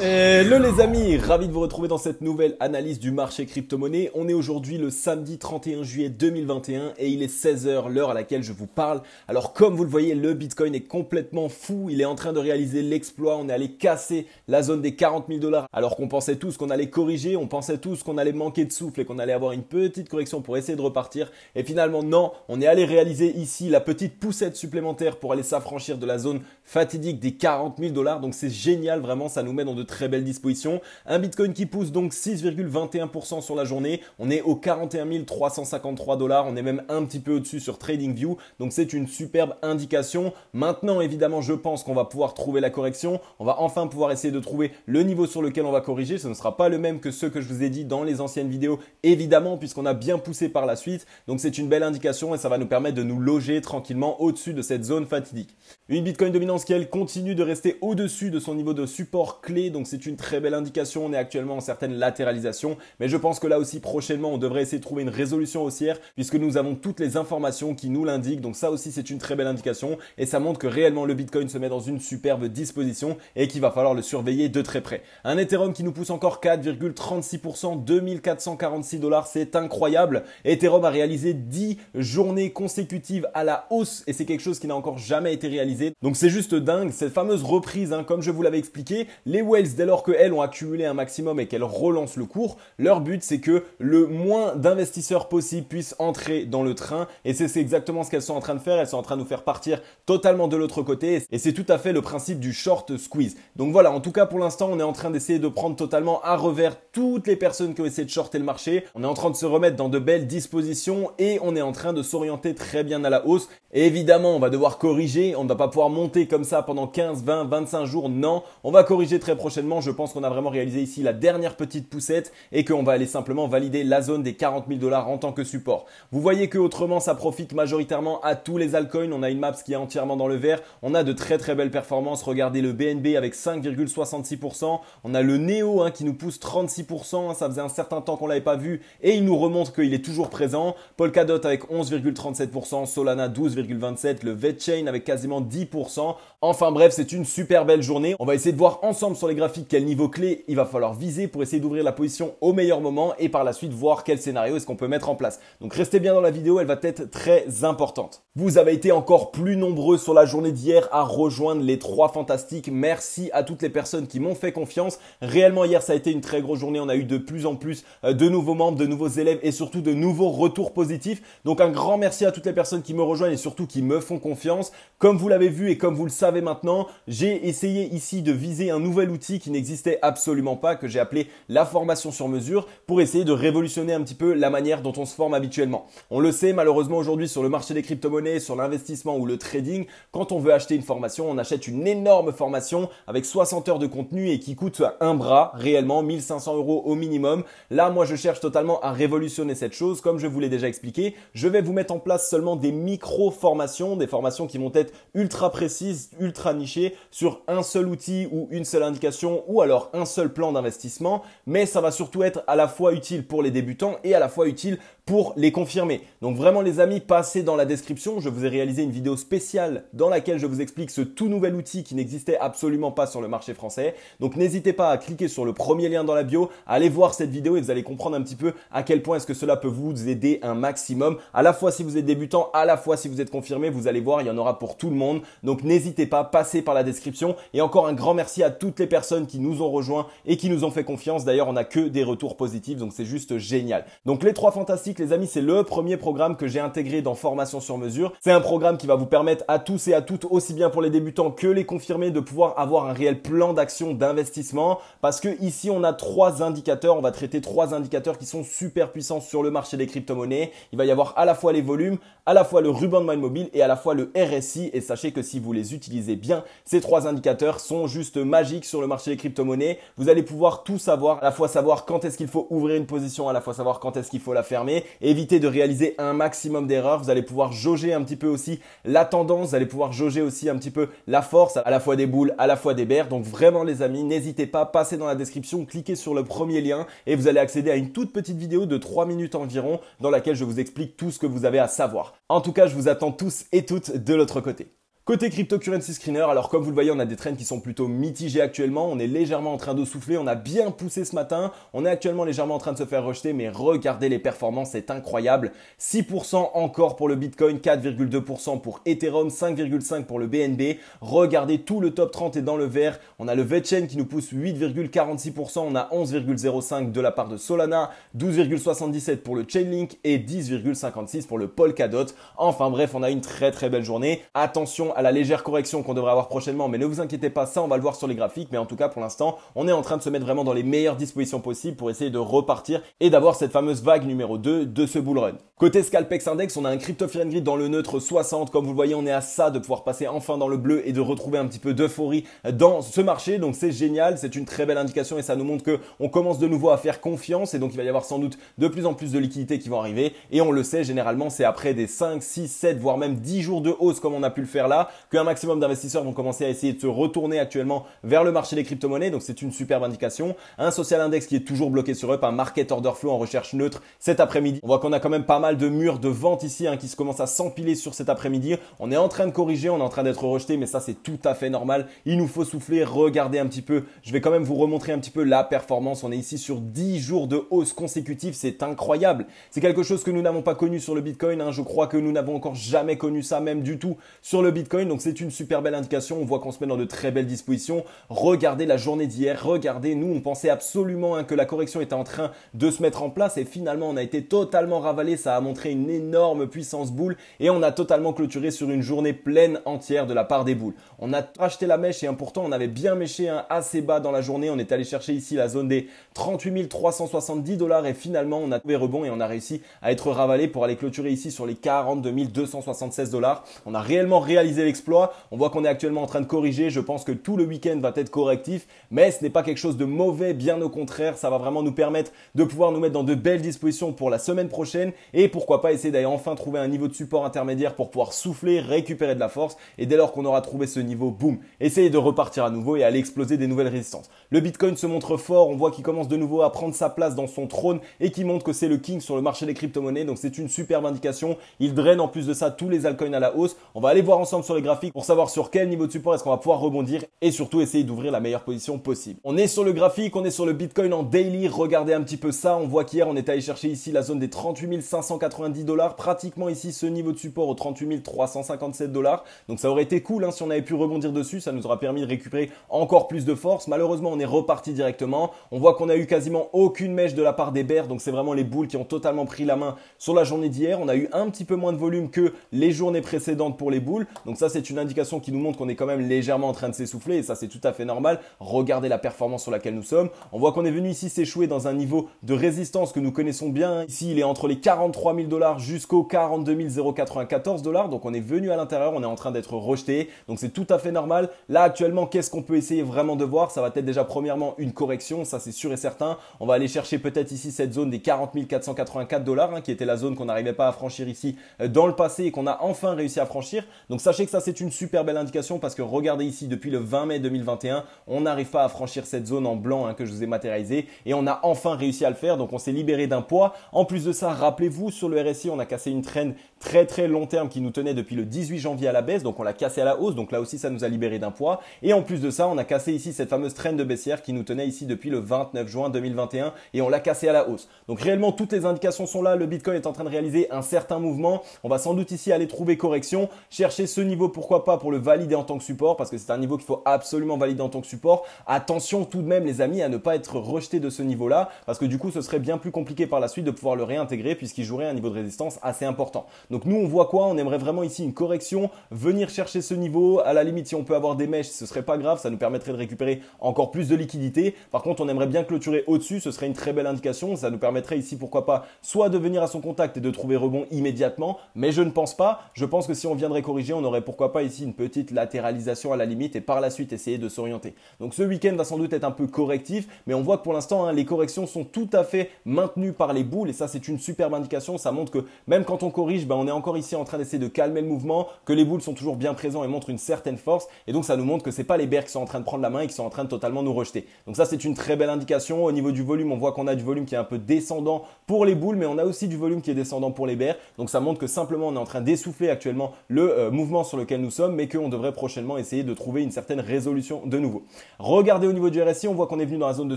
Hello les amis, ravi de vous retrouver dans cette nouvelle analyse du marché crypto-monnaie. On est aujourd'hui le samedi 31 juillet 2021 et il est 16 h, l'heure à laquelle je vous parle. Alors comme vous le voyez, le Bitcoin est complètement fou, il est en train de réaliser l'exploit. On est allé casser la zone des 40 000 $ alors qu'on pensait tous qu'on allait corriger, on pensait tous qu'on allait manquer de souffle et qu'on allait avoir une petite correction pour essayer de repartir. Et finalement non, on est allé réaliser ici la petite poussette supplémentaire pour aller s'affranchir de la zone fatidique des 40 000 $. Donc c'est génial, vraiment, ça nous met dans de très belle disposition. Un Bitcoin qui pousse donc 6,21% sur la journée. On est aux 41 353 $. On est même un petit peu au-dessus sur TradingView. Donc c'est une superbe indication. Maintenant, évidemment, je pense qu'on va pouvoir trouver la correction. On va enfin pouvoir essayer de trouver le niveau sur lequel on va corriger. Ce ne sera pas le même que ceux que je vous ai dit dans les anciennes vidéos, évidemment, puisqu'on a bien poussé par la suite. Donc c'est une belle indication et ça va nous permettre de nous loger tranquillement au-dessus de cette zone fatidique. Une Bitcoin dominance qui, elle, continue de rester au-dessus de son niveau de support clé. Donc c'est une très belle indication. On est actuellement en certaine latéralisation. Mais je pense que là aussi, prochainement, on devrait essayer de trouver une résolution haussière puisque nous avons toutes les informations qui nous l'indiquent. Donc ça aussi, c'est une très belle indication. Et ça montre que réellement, le Bitcoin se met dans une superbe disposition et qu'il va falloir le surveiller de très près. Un Ethereum qui nous pousse encore 4,36%, 2446 $. C'est incroyable. Ethereum a réalisé 10 journées consécutives à la hausse et c'est quelque chose qui n'a encore jamais été réalisé. Donc c'est juste dingue, cette fameuse reprise, comme je vous l'avais expliqué, les whales, dès lors qu'elles ont accumulé un maximum et qu'elles relancent le cours, leur but c'est que le moins d'investisseurs possible puissent entrer dans le train et c'est exactement ce qu'elles sont en train de faire. Elles sont en train de nous faire partir totalement de l'autre côté et c'est tout à fait le principe du short squeeze. Donc voilà, en tout cas pour l'instant on est en train d'essayer de prendre totalement à revers toutes les personnes qui ont essayé de shorter le marché. On est en train de se remettre dans de belles dispositions et on est en train de s'orienter très bien à la hausse. Et évidemment on va devoir corriger, on ne va pas pouvoir monter comme ça pendant 15, 20, 25 jours. Non, on va corriger très prochainement. Je pense qu'on a vraiment réalisé ici la dernière petite poussette et qu'on va aller simplement valider la zone des 40 000 $ en tant que support. Vous voyez que autrement, ça profite majoritairement à tous les altcoins. On a une Maps qui est entièrement dans le vert. On a de très très belles performances. Regardez le BNB avec 5,66%. On a le Neo qui nous pousse 36%. Ça faisait un certain temps qu'on l'avait pas vu et il nous remontre qu'il est toujours présent. Polkadot avec 11,37%. Solana 12,27%. Le VeChain avec quasiment 10%. Enfin bref, c'est une super belle journée. On va essayer de voir ensemble sur les graphiques quel niveau clé il va falloir viser pour essayer d'ouvrir la position au meilleur moment et par la suite voir quel scénario est-ce qu'on peut mettre en place. Donc restez bien dans la vidéo, elle va être très importante. Vous avez été encore plus nombreux sur la journée d'hier à rejoindre les 3 fantastiques. Merci à toutes les personnes qui m'ont fait confiance. Réellement hier ça a été une très grosse journée. On a eu de plus en plus de nouveaux membres, de nouveaux élèves et surtout de nouveaux retours positifs. Donc un grand merci à toutes les personnes qui me rejoignent et surtout qui me font confiance. Comme vous l'avez vu et comme vous le savez maintenant, j'ai essayé ici de viser un nouvel outil qui n'existait absolument pas, que j'ai appelé la formation sur mesure, pour essayer de révolutionner un petit peu la manière dont on se forme habituellement. On le sait malheureusement aujourd'hui sur le marché des crypto-monnaies, sur l'investissement ou le trading, quand on veut acheter une formation, on achète une énorme formation avec 60 heures de contenu et qui coûte un bras réellement, 1500 € au minimum. Là, moi je cherche totalement à révolutionner cette chose. Comme je vous l'ai déjà expliqué, je vais vous mettre en place seulement des micro-formations, des formations qui vont être ultra précises, ultra nichées sur un seul outil ou une seule indication ou alors un seul plan d'investissement. Mais ça va surtout être à la fois utile pour les débutants et à la fois utile pour les confirmer. Donc vraiment les amis, passez dans la description. Je vous ai réalisé une vidéo spéciale dans laquelle je vous explique ce tout nouvel outil qui n'existait absolument pas sur le marché français. Donc n'hésitez pas à cliquer sur le premier lien dans la bio, allez voir cette vidéo et vous allez comprendre un petit peu à quel point est-ce que cela peut vous aider un maximum. À la fois si vous êtes débutant, à la fois si vous êtes confirmé, vous allez voir, il y en aura pour tout le monde. Donc n'hésitez pas, passez par la description. Et encore un grand merci à toutes les personnes qui nous ont rejoints et qui nous ont fait confiance. D'ailleurs, on n'a que des retours positifs, donc c'est juste génial. Donc les 3 fantastiques, les amis, c'est le premier programme que j'ai intégré dans Formation sur mesure. C'est un programme qui va vous permettre à tous et à toutes, aussi bien pour les débutants que les confirmés, de pouvoir avoir un réel plan d'action d'investissement. Parce que ici, on a 3 indicateurs. On va traiter 3 indicateurs qui sont super puissants sur le marché des crypto-monnaies. Il va y avoir à la fois les volumes, à la fois le ruban de moyenne mobile et à la fois le RSI. Et sachez que si vous les utilisez bien, ces 3 indicateurs sont juste magiques sur le marché des crypto-monnaies. Vous allez pouvoir tout savoir, à la fois savoir quand est-ce qu'il faut ouvrir une position, à la fois savoir quand est-ce qu'il faut la fermer, éviter de réaliser un maximum d'erreurs. Vous allez pouvoir jauger un petit peu aussi la tendance, vous allez pouvoir jauger aussi un petit peu la force, à la fois des boules, à la fois des bears. Donc vraiment les amis, n'hésitez pas, passez dans la description, cliquez sur le premier lien et vous allez accéder à une toute petite vidéo de 3 minutes environ dans laquelle je vous explique tout ce que vous avez à savoir. En tout cas, je vous attends tous et toutes de l'autre côté. Côté cryptocurrency screener, alors comme vous le voyez, on a des trends qui sont plutôt mitigés actuellement. On est légèrement en train de souffler. On a bien poussé ce matin. On est actuellement légèrement en train de se faire rejeter, mais regardez les performances, c'est incroyable. 6% encore pour le Bitcoin, 4,2% pour Ethereum, 5,5% pour le BNB. Regardez, tout le top 30 est dans le vert. On a le VeChain qui nous pousse 8,46%. On a 11,05% de la part de Solana, 12,77% pour le Chainlink et 10,56% pour le Polkadot. Enfin bref, on a une très très belle journée. Attention à la légère correction qu'on devrait avoir prochainement, mais ne vous inquiétez pas, ça on va le voir sur les graphiques, mais en tout cas pour l'instant on est en train de se mettre vraiment dans les meilleures dispositions possibles pour essayer de repartir et d'avoir cette fameuse vague numéro 2 de ce bull run. Côté Scalpex Index, on a un Crypto Fear and Greed dans le neutre 60, comme vous le voyez on est à ça de pouvoir passer enfin dans le bleu et de retrouver un petit peu d'euphorie dans ce marché, donc c'est génial, c'est une très belle indication et ça nous montre que on commence de nouveau à faire confiance et donc il va y avoir sans doute de plus en plus de liquidités qui vont arriver et on le sait généralement c'est après des 5, 6, 7 voire même 10 jours de hausse comme on a pu le faire là qu'un maximum d'investisseurs vont commencer à essayer de se retourner actuellement vers le marché des crypto-monnaies. Donc c'est une superbe indication. Un social index qui est toujours bloqué sur up, un market order flow en recherche neutre cet après-midi. On voit qu'on a quand même pas mal de murs de vente ici qui se commencent à s'empiler sur cet après-midi. On est en train de corriger, on est en train d'être rejeté, mais ça c'est tout à fait normal. Il nous faut souffler, regarder un petit peu. Je vais quand même vous remontrer un petit peu la performance. On est ici sur 10 jours de hausse consécutive. C'est incroyable. C'est quelque chose que nous n'avons pas connu sur le Bitcoin. Je crois que nous n'avons encore jamais connu ça, même du tout sur le Bitcoin. Donc c'est une super belle indication. On voit qu'on se met dans de très belles dispositions. Regardez la journée d'hier. Regardez, nous on pensait absolument que la correction était en train de se mettre en place et finalement on a été totalement ravalé. Ça a montré une énorme puissance boule et on a totalement clôturé sur une journée pleine entière de la part des boules. On a acheté la mèche et pourtant on avait bien méché assez bas dans la journée. On est allé chercher ici la zone des 38 370 $ et finalement on a trouvé rebond et on a réussi à être ravalé pour aller clôturer ici sur les 42 276 $. On a réellement réalisé l'exploit. On voit qu'on est actuellement en train de corriger. Je pense que tout le week-end va être correctif, mais ce n'est pas quelque chose de mauvais, bien au contraire. Ça va vraiment nous permettre de pouvoir nous mettre dans de belles dispositions pour la semaine prochaine et pourquoi pas essayer d'aller enfin trouver un niveau de support intermédiaire pour pouvoir souffler, récupérer de la force et dès lors qu'on aura trouvé ce niveau, boum, essayer de repartir à nouveau et aller exploser des nouvelles résistances. Le Bitcoin se montre fort. On voit qu'il commence de nouveau à prendre sa place dans son trône et qui montre que c'est le king sur le marché des crypto-monnaies. Donc c'est une superbe indication. Il draine en plus de ça tous les altcoins à la hausse. On va aller voir ensemble sur les graphiques pour savoir sur quel niveau de support est-ce qu'on va pouvoir rebondir et surtout essayer d'ouvrir la meilleure position possible. On est sur le graphique, on est sur le Bitcoin en daily. Regardez un petit peu ça. On voit qu'hier on est allé chercher ici la zone des 38 590 $, pratiquement ici ce niveau de support aux 38 357 $. Donc ça aurait été cool si on avait pu rebondir dessus. Ça nous aura permis de récupérer encore plus de force. Malheureusement on est reparti directement. On voit qu'on a eu quasiment aucune mèche de la part des bears. Donc c'est vraiment les bulls qui ont totalement pris la main sur la journée d'hier. On a eu un petit peu moins de volume que les journées précédentes pour les bulls. Donc ça c'est une indication qui nous montre qu'on est quand même légèrement en train de s'essouffler et ça c'est tout à fait normal. Regardez la performance sur laquelle nous sommes. On voit qu'on est venu ici s'échouer dans un niveau de résistance que nous connaissons bien. Ici il est entre les 43 000 $ jusqu'aux 42 094 $. Donc on est venu à l'intérieur, on est en train d'être rejeté. Donc c'est tout à fait normal. Là actuellement qu'est-ce qu'on peut essayer vraiment de voir? Ça va être déjà premièrement une correction, ça c'est sûr et certain. On va aller chercher peut-être ici cette zone des 40 484 $, qui était la zone qu'on n'arrivait pas à franchir ici dans le passé et qu'on a enfin réussi à franchir. Donc sachez que ça c'est une super belle indication parce que regardez ici depuis le 20 mai 2021, on n'arrive pas à franchir cette zone en blanc que je vous ai matérialisé et on a enfin réussi à le faire. Donc on s'est libéré d'un poids. En plus de ça, rappelez-vous sur le RSI, on a cassé une trend très long terme qui nous tenait depuis le 18 janvier à la baisse. Donc on l'a cassé à la hausse. Donc là aussi ça nous a libéré d'un poids. Et en plus de ça, on a cassé ici cette fameuse trend de baissière qui nous tenait ici depuis le 29 juin 2021 et on l'a cassé à la hausse. Donc réellement toutes les indications sont là. Le Bitcoin est en train de réaliser un certain mouvement. On va sans doute ici aller trouver correction, chercher ce niveau pourquoi pas pour le valider en tant que support parce que c'est un niveau qu'il faut absolument valider en tant que support. Attention tout de même les amis à ne pas être rejeté de ce niveau là parce que du coup ce serait bien plus compliqué par la suite de pouvoir le réintégrer puisqu'il jouerait un niveau de résistance assez important. Donc nous on voit quoi? On aimerait vraiment ici une correction, venir chercher ce niveau. À la limite si on peut avoir des mèches ce serait pas grave, ça nous permettrait de récupérer encore plus de liquidité. Par contre on aimerait bien clôturer au-dessus, ce serait une très belle indication. Ça nous permettrait ici pourquoi pas soit de venir à son contact et de trouver rebond immédiatement, mais je ne pense pas. Je pense que si on viendrait corriger, on aurait pourquoi pas ici une petite latéralisation à la limite et par la suite essayer de s'orienter. Donc ce week-end va sans doute être un peu correctif, mais on voit que pour l'instant les corrections sont tout à fait maintenues par les bulls et ça c'est une superbe indication indication, ça montre que même quand on corrige, on est encore ici en train d'essayer de calmer le mouvement, que les boules sont toujours bien présents et montrent une certaine force. Et donc ça nous montre que c'est pas les bears qui sont en train de prendre la main et qui sont en train de totalement nous rejeter. Donc ça c'est une très belle indication. Au niveau du volume, on voit qu'on a du volume qui est un peu descendant pour les boules, mais on a aussi du volume qui est descendant pour les bears. Donc ça montre que simplement on est en train d'essouffler actuellement le mouvement sur lequel nous sommes, mais qu'on devrait prochainement essayer de trouver une certaine résolution de nouveau. Regardez au niveau du RSI, on voit qu'on est venu dans la zone de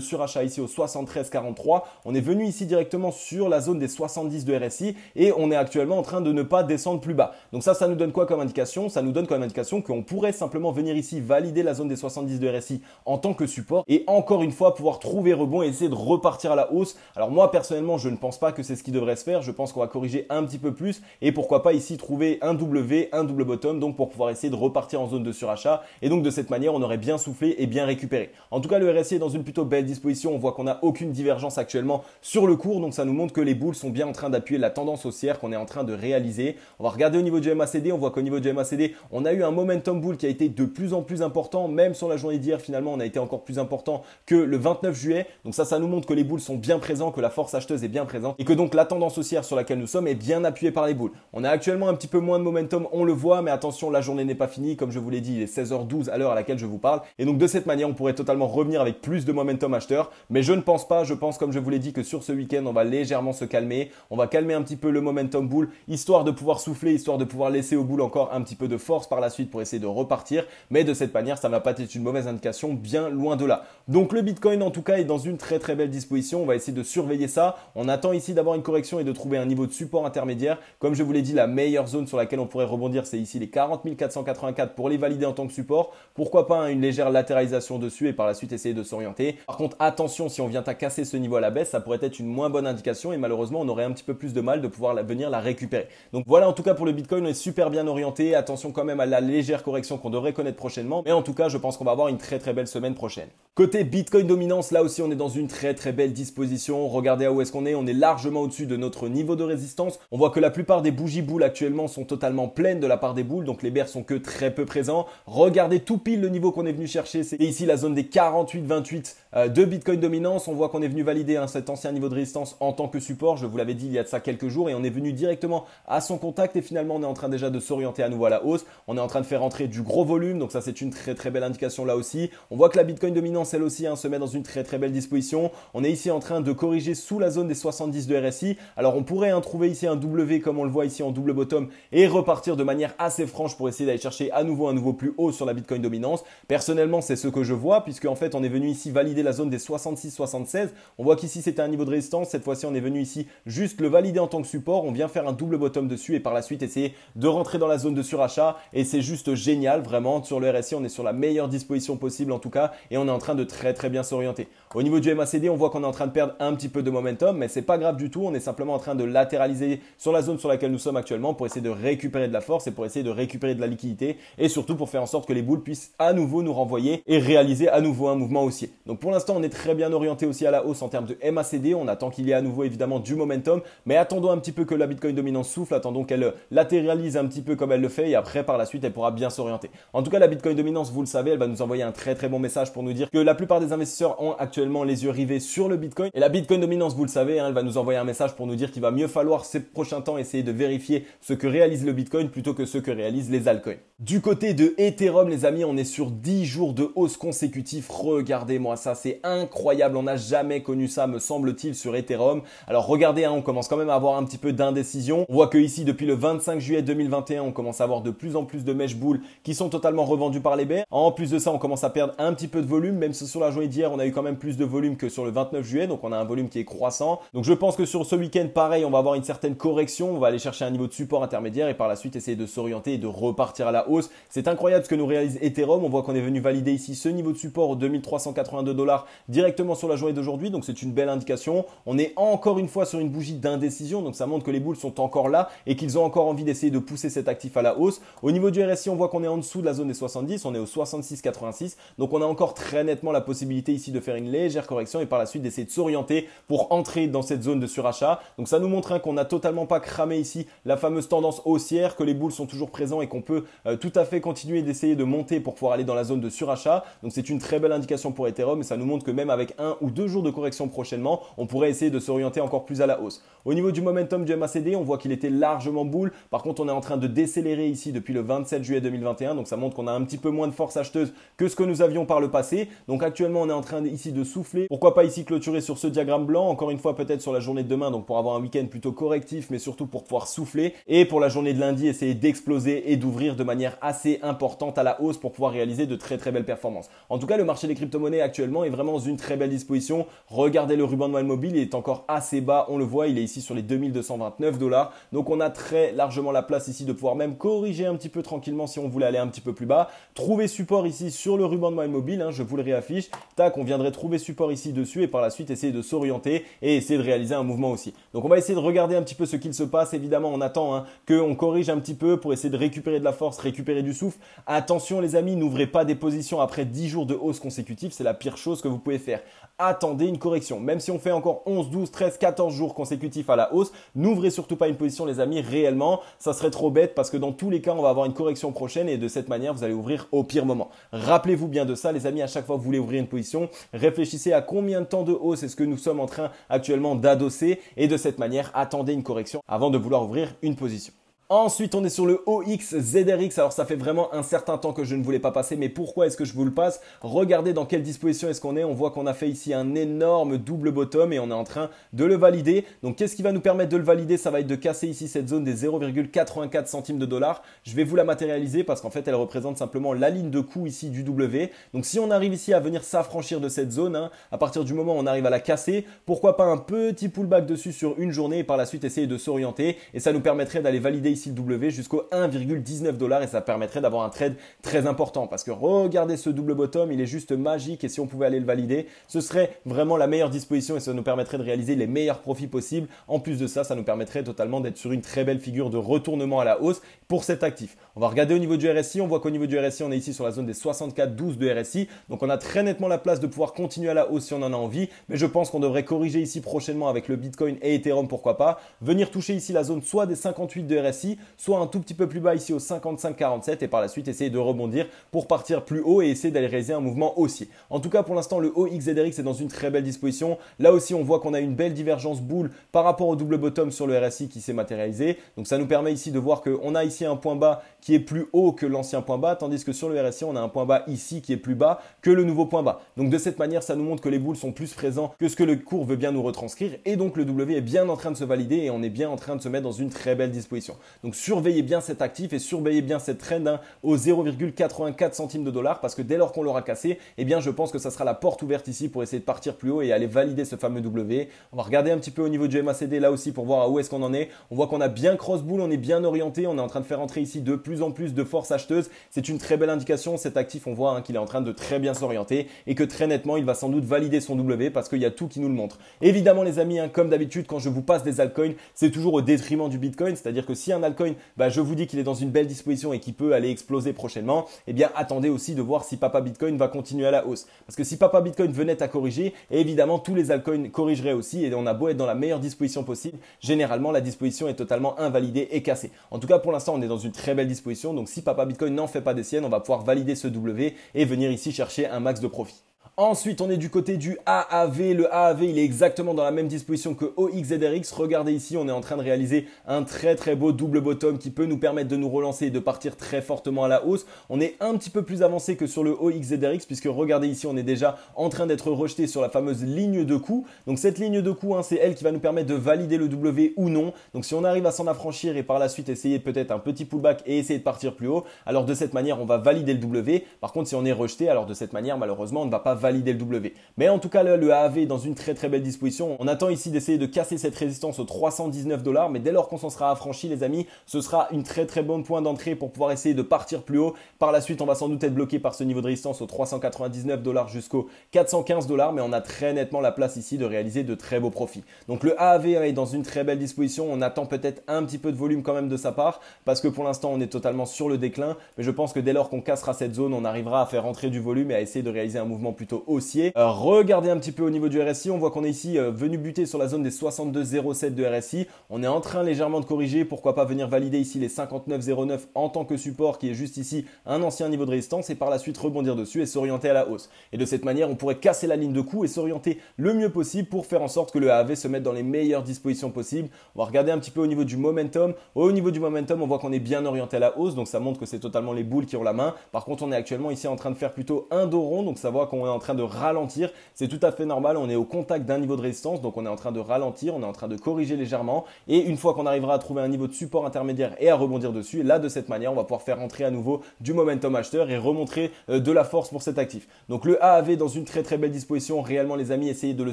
surachat ici au 73,43. On est venu ici directement sur la zone des 70 de RSI et on est actuellement en train de ne pas descendre plus bas. Donc ça nous donne quoi comme indication? Ça nous donne comme indication qu'on pourrait simplement venir ici valider la zone des 70 de RSI en tant que support et encore une fois pouvoir trouver rebond et essayer de repartir à la hausse. Alors moi personnellement, je ne pense pas que c'est ce qui devrait se faire. Je pense qu'on va corriger un petit peu plus et pourquoi pas ici trouver un W, un double bottom, donc pour pouvoir essayer de repartir en zone de surachat. Et donc de cette manière, on aurait bien soufflé et bien récupéré. En tout cas, le RSI est dans une plutôt belle disposition. On voit qu'on n'a aucune divergence actuellement sur le cours. Donc ça nous montre que les boules sont bien en train d'appuyer la tendance haussière qu'on est en train de réaliser. On va regarder au niveau du MACD. On voit qu'au niveau du MACD, on a eu un momentum bull qui a été de plus en plus important. Même sur la journée d'hier, finalement, on a été encore plus important que le 29 juillet. Donc ça nous montre que les boules sont bien présents, que la force acheteuse est bien présente et que donc la tendance haussière sur laquelle nous sommes est bien appuyée par les boules. On a actuellement un petit peu moins de momentum, on le voit, mais attention, la journée n'est pas finie. Comme je vous l'ai dit, il est 16h12 à l'heure à laquelle je vous parle. Et donc de cette manière, on pourrait totalement revenir avec plus de momentum acheteur. Mais je ne pense pas, je pense comme je vous l'ai dit que sur ce week-end, on va légèrement se calmer. On va calmer un petit peu le momentum bull, histoire de pouvoir souffler, histoire de pouvoir laisser aux boules encore un petit peu de force par la suite pour essayer de repartir. Mais de cette manière, ça ne va pas être une mauvaise indication, bien loin de là. Donc le Bitcoin en tout cas est dans une très très belle disposition. On va essayer de surveiller ça. On attend ici d'avoir une correction et de trouver un niveau de support intermédiaire. Comme je vous l'ai dit, la meilleure zone sur laquelle on pourrait rebondir, c'est ici les 40 484 pour les valider en tant que support. Pourquoi pas une légère latéralisation dessus et par la suite essayer de s'orienter. Par contre, attention, si on vient à casser ce niveau à la baisse, ça pourrait être une moins bonne indication et malheureusement, on aurait un petit peu plus de mal de pouvoir venir la récupérer. Donc voilà, en tout cas pour le Bitcoin, on est super bien orienté. Attention quand même à la légère correction qu'on devrait connaître prochainement. Mais en tout cas, je pense qu'on va avoir une très très belle semaine prochaine. Côté Bitcoin dominance, là aussi, on est dans une très très belle disposition. Regardez à où est-ce qu'on est. On est largement au-dessus de notre niveau de résistance. On voit que la plupart des bougies boules actuellement sont totalement pleines de la part des boules. Donc les bears sont que très peu présents. Regardez tout pile le niveau qu'on est venu chercher. C'est ici la zone des 48,28 de Bitcoin dominance. On voit qu'on est venu valider cet ancien niveau de résistance en tant que support. Je vous l'avais dit il y a de ça quelques jours et on est venu directement à son contact et finalement on est en train déjà de s'orienter à nouveau à la hausse. On est en train de faire entrer du gros volume. Donc ça c'est une très très belle indication là aussi. On voit que la Bitcoin dominance elle aussi se met dans une très très belle disposition. On est ici en train de corriger sous la zone des 70 de RSI. Alors on pourrait trouver ici un W comme on le voit ici en double bottom et repartir de manière assez franche pour essayer d'aller chercher à nouveau un nouveau plus haut sur la Bitcoin dominance. Personnellement c'est ce que je vois puisque en fait on est venu ici valider la zone des 66-76. On voit qu'ici c'était un niveau de résistance. Cette fois-ci on est venu ici juste le valider en tant que support. On vient faire un double bottom dessus et par la suite essayer de rentrer dans la zone de surachat et c'est juste génial vraiment. Sur le RSI on est sur la meilleure disposition possible en tout cas et on est en train de très bien s'orienter. Au niveau du MACD, on voit qu'on est en train de perdre un petit peu de momentum, mais c'est pas grave du tout. On est simplement en train de latéraliser sur la zone sur laquelle nous sommes actuellement pour essayer de récupérer de la force et pour essayer de récupérer de la liquidité et surtout pour faire en sorte que les boules puissent à nouveau nous renvoyer et réaliser à nouveau un mouvement haussier. Donc pour l'instant, on est très bien orienté aussi à la hausse en termes de MACD. On attend qu'il y ait à nouveau évidemment du momentum, mais attendons un petit peu que la Bitcoin dominance souffle, attendons qu'elle latéralise un petit peu comme elle le fait et après par la suite, elle pourra bien s'orienter. En tout cas, la Bitcoin dominance, vous le savez, elle va nous envoyer un très bon message pour nous dire que la plupart des investisseurs ont actuellement les yeux rivés sur le Bitcoin. Et la Bitcoin dominance, vous le savez, elle va nous envoyer un message pour nous dire qu'il va mieux falloir ces prochains temps essayer de vérifier ce que réalise le Bitcoin plutôt que ce que réalisent les altcoins. Du côté de Ethereum, les amis, on est sur 10 jours de hausse consécutive. Regardez-moi ça, c'est incroyable. On n'a jamais connu ça, me semble-t-il, sur Ethereum. Alors regardez, on commence quand même à avoir un petit peu d'indécision. On voit que ici, depuis le 25 juillet 2021, on commence à avoir de plus en plus de mèches boules qui sont totalement revendues par les bears. En plus de ça, on commence à perdre un petit peu de volume, même si sur la journée d'hier, on a eu quand même plus de volume que sur le 29 juillet. Donc on a un volume qui est croissant. Donc je pense que sur ce week-end, pareil, on va avoir une certaine correction. On va aller chercher un niveau de support intermédiaire et par la suite essayer de s'orienter et de repartir à la hausse. C'est incroyable ce que nous réalise Ethereum. On voit qu'on est venu valider ici ce niveau de support aux 2382 $ directement sur la journée d'aujourd'hui. Donc c'est une belle indication. On est encore une fois sur une bougie d'indécision. Donc ça montre que les boules sont encore là et qu'ils ont encore envie d'essayer de pousser cet actif à la hausse. Au niveau du RSI, on voit qu'on est en dessous de la zone des 70. On est au 66,86. Donc on a encore très nettement la possibilité ici de faire une légère correction et par la suite d'essayer de s'orienter pour entrer dans cette zone de surachat. Donc ça nous montre qu'on n'a totalement pas cramé ici la fameuse tendance haussière, que les boules sont toujours présents et qu'on peut tout à fait continuer d'essayer de monter pour pouvoir aller dans la zone de surachat. Donc c'est une très belle indication pour Ethereum et ça nous montre que même avec 1 ou 2 jours de correction prochainement, on pourrait essayer de s'orienter encore plus à la hausse. Au niveau niveau du momentum du MACD, on voit qu'il était largement bull. Par contre, on est en train de décélérer ici depuis le 27 juillet 2021. Donc ça montre qu'on a un petit peu moins de force acheteuse que ce que nous avions par le passé. Donc actuellement, on est en train ici de souffler. Pourquoi pas ici clôturer sur ce diagramme blanc, encore une fois peut-être sur la journée de demain, donc pour avoir un week-end plutôt correctif, mais surtout pour pouvoir souffler. Et pour la journée de lundi, essayer d'exploser et d'ouvrir de manière assez importante à la hausse pour pouvoir réaliser de très belles performances. En tout cas, le marché des crypto-monnaies actuellement est vraiment dans une très belle disposition. Regardez le ruban de moyenne mobile, il est encore assez bas, on le voit, il est ici sur les 2229 $. Donc on a très largement la place ici de pouvoir même corriger un petit peu tranquillement si on voulait aller un petit peu plus bas. Trouver support ici sur le ruban de moyenne mobile, je vous le réaffiche. Tac, on viendrait trouver support ici dessus et par la suite essayer de s'orienter et essayer de réaliser un mouvement aussi. Donc on va essayer de regarder un petit peu ce qu'il se passe. Évidemment, on attend qu'on corrige un petit peu pour essayer de récupérer de la force, récupérer du souffle. Attention les amis, n'ouvrez pas des positions après 10 jours de hausse consécutive, c'est la pire chose que vous pouvez faire. Attendez une correction. Même si on fait encore 11, 12, 13, 14 jours consécutifs à la hausse, n'ouvrez surtout pas une position les amis, réellement, ça serait trop bête parce que dans tous les cas, on va avoir une correction prochaine et de cette manière, vous allez ouvrir au pire moment. Rappelez-vous bien de ça les amis, à chaque fois que vous voulez ouvrir une position, réfléchissez à combien de temps de hausse est-ce que nous sommes en train actuellement d'adosser et de cette manière, attendez une correction avant de vouloir ouvrir une position. Ensuite, on est sur le OXZRX. Alors, ça fait vraiment un certain temps que je ne voulais pas passer, mais pourquoi est-ce que je vous le passe? Regardez dans quelle disposition est-ce qu'on est. On voit qu'on a fait ici un énorme double bottom et on est en train de le valider. Donc, qu'est-ce qui va nous permettre de le valider? Ça va être de casser ici cette zone des 0,84 centimes de dollars. Je vais vous la matérialiser parce qu'en fait, elle représente simplement la ligne de coût ici du W. Donc, si on arrive ici à venir s'affranchir de cette zone, à partir du moment où on arrive à la casser, pourquoi pas un petit pullback dessus sur une journée et par la suite essayer de s'orienter et ça nous permettrait d'aller valider ici le W jusqu'au 1,19 $ et ça permettrait d'avoir un trade très important parce que regardez ce double bottom, il est juste magique et si on pouvait aller le valider, ce serait vraiment la meilleure disposition et ça nous permettrait de réaliser les meilleurs profits possibles. En plus de ça, ça nous permettrait totalement d'être sur une très belle figure de retournement à la hausse pour cet actif. On va regarder au niveau du RSI, on voit qu'au niveau du RSI, on est ici sur la zone des 64,12 de RSI. Donc on a très nettement la place de pouvoir continuer à la hausse si on en a envie, mais je pense qu'on devrait corriger ici prochainement avec le Bitcoin et Ethereum, pourquoi pas. Venir toucher ici la zone soit des 58 de RSI, soit un tout petit peu plus bas ici au 55,47 et par la suite essayer de rebondir pour partir plus haut et essayer d'aller réaliser un mouvement haussier. En tout cas, pour l'instant, le OXZRX est dans une très belle disposition. Là aussi, on voit qu'on a une belle divergence boule par rapport au double bottom sur le RSI qui s'est matérialisé. Donc ça nous permet ici de voir qu'on a ici un point bas qui est plus haut que l'ancien point bas, tandis que sur le RSI, on a un point bas ici qui est plus bas que le nouveau point bas. Donc de cette manière, ça nous montre que les boules sont plus présents que ce que le cours veut bien nous retranscrire et donc le W est bien en train de se valider et on est bien en train de se mettre dans une très belle disposition. Donc surveillez bien cet actif et surveillez bien cette trend au 0,84 centimes de dollars parce que dès lors qu'on l'aura cassé, eh bien je pense que ça sera la porte ouverte ici pour essayer de partir plus haut et aller valider ce fameux W. On va regarder un petit peu au niveau du MACD là aussi pour voir à où est-ce qu'on en est. On voit qu'on a bien cross bull, on est bien orienté, on est en train de faire entrer ici de plus en plus de force acheteuse. C'est une très belle indication, cet actif on voit qu'il est en train de très bien s'orienter et que très nettement il va sans doute valider son W parce qu'il y a tout qui nous le montre. Évidemment les amis, comme d'habitude quand je vous passe des altcoins, c'est toujours au détriment du Bitcoin, c'est-à-dire que si un altcoin, je vous dis qu'il est dans une belle disposition et qui peut aller exploser prochainement, eh bien attendez aussi de voir si Papa Bitcoin va continuer à la hausse. Parce que si Papa Bitcoin venait à corriger, évidemment tous les altcoins corrigeraient aussi et on a beau être dans la meilleure disposition possible, généralement la disposition est totalement invalidée et cassée. En tout cas pour l'instant on est dans une très belle disposition, donc si Papa Bitcoin n'en fait pas des siennes, on va pouvoir valider ce W et venir ici chercher un max de profit. Ensuite, on est du côté du AAV. Le AAV, il est exactement dans la même disposition que OXZRX. Regardez ici, on est en train de réaliser un très beau double bottom qui peut nous permettre de nous relancer et de partir très fortement à la hausse. On est un petit peu plus avancé que sur le OXZRX puisque regardez ici, on est déjà en train d'être rejeté sur la fameuse ligne de coût. Donc cette ligne de coût, c'est elle qui va nous permettre de valider le W ou non. Donc si on arrive à s'en affranchir et par la suite essayer peut-être un petit pullback et essayer de partir plus haut, alors de cette manière, on va valider le W. Par contre, si on est rejeté, alors de cette manière, malheureusement, on ne va pas valider le W. Mais en tout cas, là, le AAV est dans une très belle disposition. On attend ici d'essayer de casser cette résistance aux 319 $. Mais dès lors qu'on s'en sera affranchi, les amis, ce sera une très bonne point d'entrée pour pouvoir essayer de partir plus haut. Par la suite, on va sans doute être bloqué par ce niveau de résistance aux 399 $ jusqu'aux 415 $. Mais on a très nettement la place ici de réaliser de très beaux profits. Donc le AAV est dans une très belle disposition. On attend peut-être un petit peu de volume quand même de sa part parce que pour l'instant, on est totalement sur le déclin. Mais je pense que dès lors qu'on cassera cette zone, on arrivera à faire entrer du volume et à essayer de réaliser un mouvement plutôt cryptos haussiers. Regardez un petit peu au niveau du RSI, on voit qu'on est ici venu buter sur la zone des 62,07 de RSI. On est en train légèrement de corriger, pourquoi pas venir valider ici les 59,09 en tant que support qui est juste ici un ancien niveau de résistance et par la suite rebondir dessus et s'orienter à la hausse. Et de cette manière, on pourrait casser la ligne de coup et s'orienter le mieux possible pour faire en sorte que le AAV se mette dans les meilleures dispositions possibles. On va regarder un petit peu au niveau du momentum. Au niveau du momentum, on voit qu'on est bien orienté à la hausse, donc ça montre que c'est totalement les boules qui ont la main. Par contre, on est actuellement ici en train de faire plutôt un dos rond, donc ça voit qu'on est en train de ralentir. C'est tout à fait normal, on est au contact d'un niveau de résistance, donc on est en train de ralentir, on est en train de corriger légèrement. Et une fois qu'on arrivera à trouver un niveau de support intermédiaire et à rebondir dessus, et là de cette manière, on va pouvoir faire rentrer à nouveau du momentum acheteur et remontrer de la force pour cet actif. Donc le AAV dans une très belle disposition, réellement les amis, essayez de le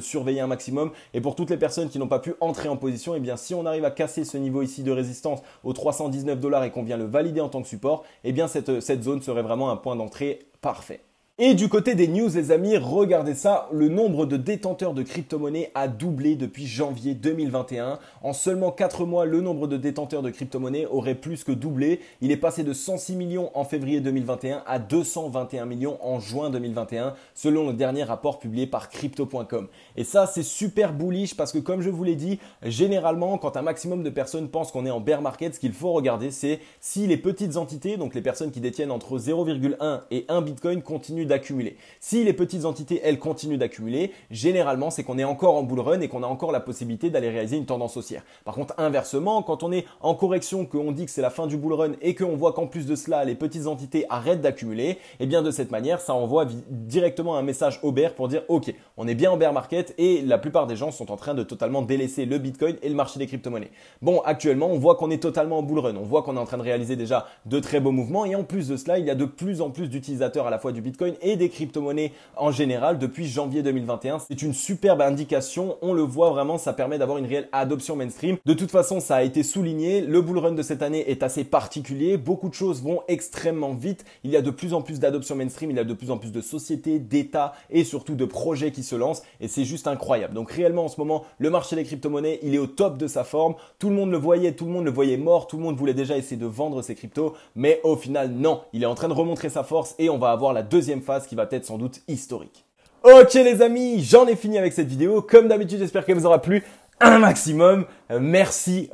surveiller un maximum. Et pour toutes les personnes qui n'ont pas pu entrer en position, eh bien si on arrive à casser ce niveau ici de résistance aux 319 $ et qu'on vient le valider en tant que support, eh bien cette zone serait vraiment un point d'entrée parfait. Et du côté des news, les amis, regardez ça, le nombre de détenteurs de crypto-monnaies a doublé depuis janvier 2021. En seulement 4 mois, le nombre de détenteurs de crypto-monnaies aurait plus que doublé. Il est passé de 106 millions en février 2021 à 221 millions en juin 2021, selon le dernier rapport publié par Crypto.com. Et ça, c'est super bullish parce que comme je vous l'ai dit, généralement, quand un maximum de personnes pensent qu'on est en bear market, ce qu'il faut regarder, c'est si les petites entités, donc les personnes qui détiennent entre 0,1 et 1 Bitcoin, continuent d'accumuler. Si les petites entités, elles, continuent d'accumuler, généralement, c'est qu'on est encore en bull run et qu'on a encore la possibilité d'aller réaliser une tendance haussière. Par contre, inversement, quand on est en correction, qu'on dit que c'est la fin du bull run et qu'on voit qu'en plus de cela, les petites entités arrêtent d'accumuler, et bien de cette manière, ça envoie directement un message au bear pour dire « Ok, on est bien en bear market et la plupart des gens sont en train de totalement délaisser le Bitcoin et le marché des crypto-monnaies. » Bon, actuellement, on voit qu'on est totalement en bull run. On voit qu'on est en train de réaliser déjà de très beaux mouvements et en plus de cela, il y a de plus en plus d'utilisateurs à la fois du Bitcoin et des crypto-monnaies en général depuis janvier 2021. C'est une superbe indication, on le voit vraiment, ça permet d'avoir une réelle adoption mainstream. De toute façon, ça a été souligné, le bull run de cette année est assez particulier, beaucoup de choses vont extrêmement vite, il y a de plus en plus d'adoption mainstream, il y a de plus en plus de sociétés, d'États et surtout de projets qui se lancent et c'est juste incroyable. Donc réellement en ce moment, le marché des crypto-monnaies, il est au top de sa forme, tout le monde le voyait mort, tout le monde voulait déjà essayer de vendre ses cryptos, mais au final non, il est en train de remontrer sa force et on va avoir la deuxième phase qui va être sans doute historique. Ok les amis, j'en ai fini avec cette vidéo. Comme d'habitude, j'espère qu'elle vous aura plu un maximum. Merci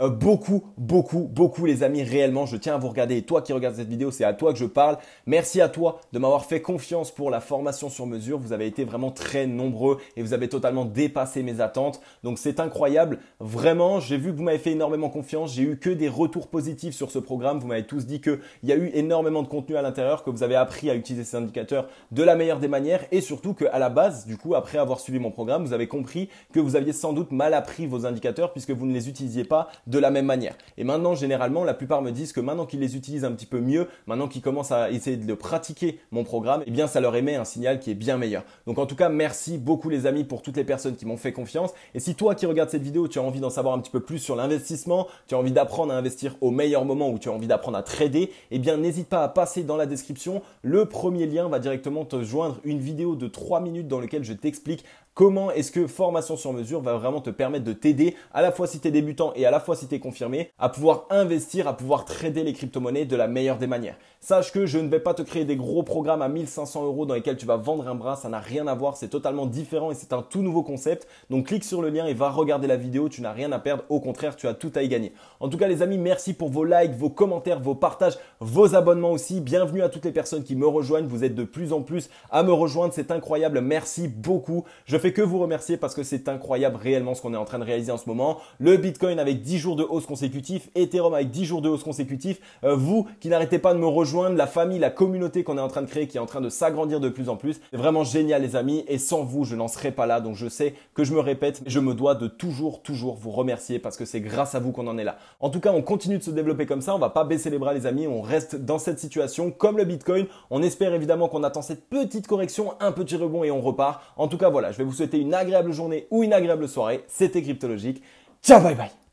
beaucoup les amis, réellement je tiens à vous regarder et toi qui regardes cette vidéo, c'est à toi que je parle. Merci à toi de m'avoir fait confiance pour la formation sur mesure, vous avez été vraiment très nombreux et vous avez totalement dépassé mes attentes, donc c'est incroyable, vraiment j'ai vu que vous m'avez fait énormément confiance, j'ai eu que des retours positifs sur ce programme, vous m'avez tous dit qu'il y a eu énormément de contenu à l'intérieur, que vous avez appris à utiliser ces indicateurs de la meilleure des manières et surtout qu'à la base, du coup après avoir suivi mon programme, vous avez compris que vous aviez sans doute mal appris vos indicateurs puisque vous ne les utilisiez pas de la même manière. Et maintenant, généralement, la plupart me disent que maintenant qu'ils les utilisent un petit peu mieux, maintenant qu'ils commencent à essayer de pratiquer mon programme, eh bien, ça leur émet un signal qui est bien meilleur. Donc, en tout cas, merci beaucoup les amis pour toutes les personnes qui m'ont fait confiance. Et si toi qui regardes cette vidéo, tu as envie d'en savoir un petit peu plus sur l'investissement, tu as envie d'apprendre à investir au meilleur moment ou tu as envie d'apprendre à trader, eh bien, n'hésite pas à passer dans la description. Le premier lien va directement te joindre une vidéo de 3 minutes dans laquelle je t'explique comment est-ce que formation sur mesure va vraiment te permettre de t'aider à la fois si tu es débutant et à la fois si tu es confirmé à pouvoir investir, à pouvoir trader les crypto-monnaies de la meilleure des manières. Sache que je ne vais pas te créer des gros programmes à 1500 € dans lesquels tu vas vendre un bras, ça n'a rien à voir, c'est totalement différent et c'est un tout nouveau concept. Donc clique sur le lien et va regarder la vidéo, tu n'as rien à perdre, au contraire tu as tout à y gagner. En tout cas les amis, merci pour vos likes, vos commentaires, vos partages, vos abonnements aussi. Bienvenue à toutes les personnes qui me rejoignent, vous êtes de plus en plus à me rejoindre, c'est incroyable, merci beaucoup. Je fais que vous remercier parce que c'est incroyable réellement ce qu'on est en train de réaliser en ce moment. Le Bitcoin avec 10 jours de hausse consécutifs, Ethereum avec 10 jours de hausse consécutifs, vous qui n'arrêtez pas de me rejoindre, la famille, la communauté qu'on est en train de créer qui est en train de s'agrandir de plus en plus. C'est vraiment génial les amis et sans vous je n'en serais pas là, donc je sais que je me répète, mais je me dois de toujours vous remercier parce que c'est grâce à vous qu'on en est là. En tout cas on continue de se développer comme ça, on va pas baisser les bras les amis, on reste dans cette situation comme le Bitcoin. On espère évidemment qu'on attend cette petite correction, un petit rebond et on repart. En tout cas voilà, je vais vous souhaiter une agréable journée ou une agréable soirée. C'était Cryptologique. Ciao, bye bye.